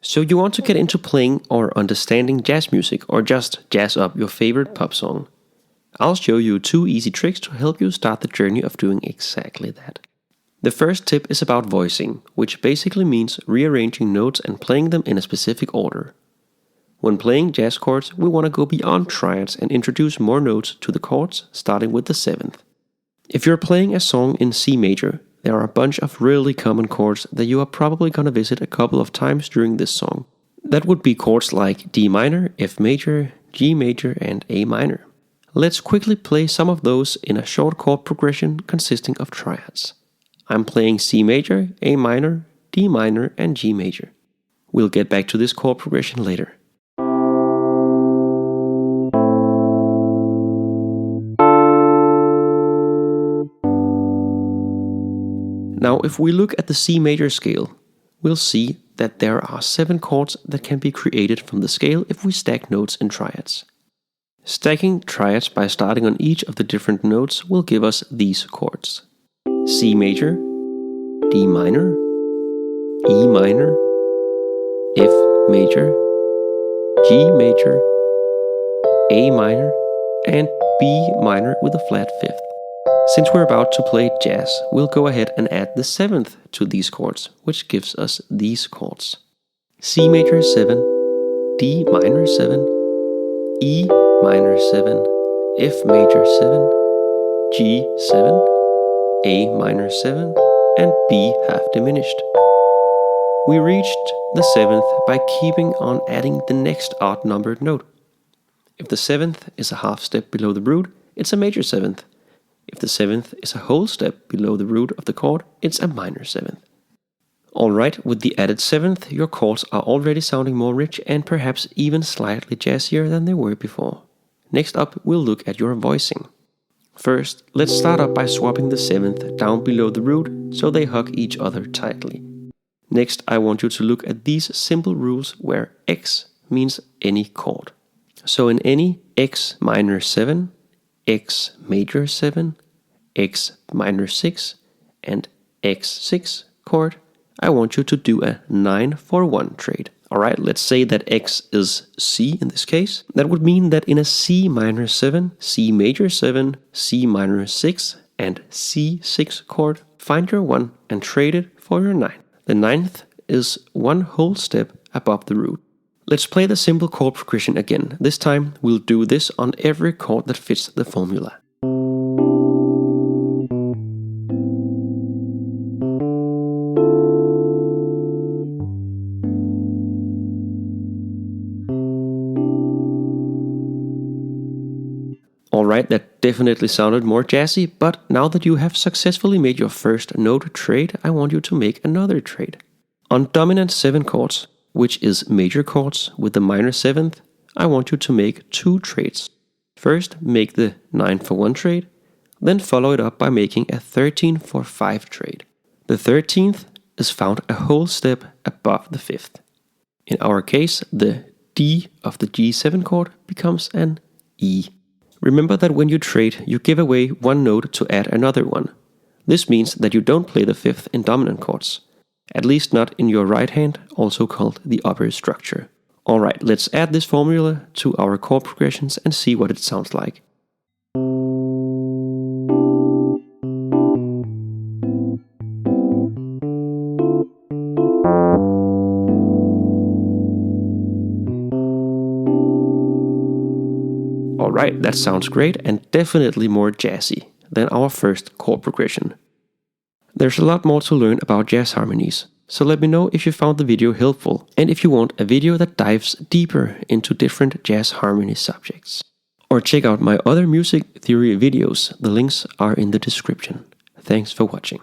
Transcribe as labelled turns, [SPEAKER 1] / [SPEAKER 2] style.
[SPEAKER 1] So you want to get into playing or understanding jazz music or just jazz up your favorite pop song? I'll show you 2 easy tricks to help you start the journey of doing exactly that. The first tip is about voicing, which basically means rearranging notes and playing them in a specific order. When playing jazz chords, we want to go beyond triads and introduce more notes to the chords, starting with the 7th. If you're playing a song in C major, there are a bunch of really common chords that you are probably going to visit a couple of times during this song. That would be chords like D minor, F major, G major, and A minor. Let's quickly play some of those in a short chord progression consisting of triads. I'm playing C major, A minor, D minor, and G major. We'll get back to this chord progression later. Now, if we look at the C major scale, we'll see that there are 7 chords that can be created from the scale if we stack notes in triads. Stacking triads by starting on each of the different notes will give us these chords: C major, D minor, E minor, F major, G major, A minor, and B minor with a flat 5th. Since we're about to play jazz, we'll go ahead and add the 7th to these chords, which gives us these chords: C major 7, D minor 7, E minor 7, F major 7, G 7, A minor 7, and B half diminished. We reached the 7th by keeping on adding the next odd numbered note. If the 7th is a half step below the root, it's a major 7th. If the 7th is a whole step below the root of the chord, it's a minor 7th. Alright, with the added 7th, your chords are already sounding more rich and perhaps even slightly jazzier than they were before. Next up, we'll look at your voicing. First, let's start up by swapping the 7th down below the root so they hug each other tightly. Next, I want you to look at these simple rules where X means any chord. So in any X minor 7, X major 7, X minor 6, and X6 chord, I want you to do a 9-4-1 trade. Alright, let's say that X is C in this case. That would mean that in a C minor 7, C major 7, C minor 6, and C6 chord, find your 1 and trade it for your 9. The 9th is 1 whole step above the root. Let's play the simple chord progression again. This time we'll do this on every chord that fits the formula. Alright, that definitely sounded more jazzy, but now that you have successfully made your first note trade, I want you to make another trade. On dominant 7 chords, which is major chords with the minor 7th, I want you to make 2 trades. First, make the 9-for-1 trade, then follow it up by making a 13-for-5 trade. The 13th is found a whole step above the 5th. In our case, the D of the G7 chord becomes an E. Remember that when you trade, you give away 1 note to add another one. This means that you don't play the 5th in dominant chords. At least not in your right hand, also called the upper structure. Alright, let's add this formula to our chord progressions and see what it sounds like. Alright, that sounds great and definitely more jazzy than our first chord progression. There's a lot more to learn about jazz harmonies, so let me know if you found the video helpful and if you want a video that dives deeper into different jazz harmony subjects. Or check out my other music theory videos, the links are in the description. Thanks for watching.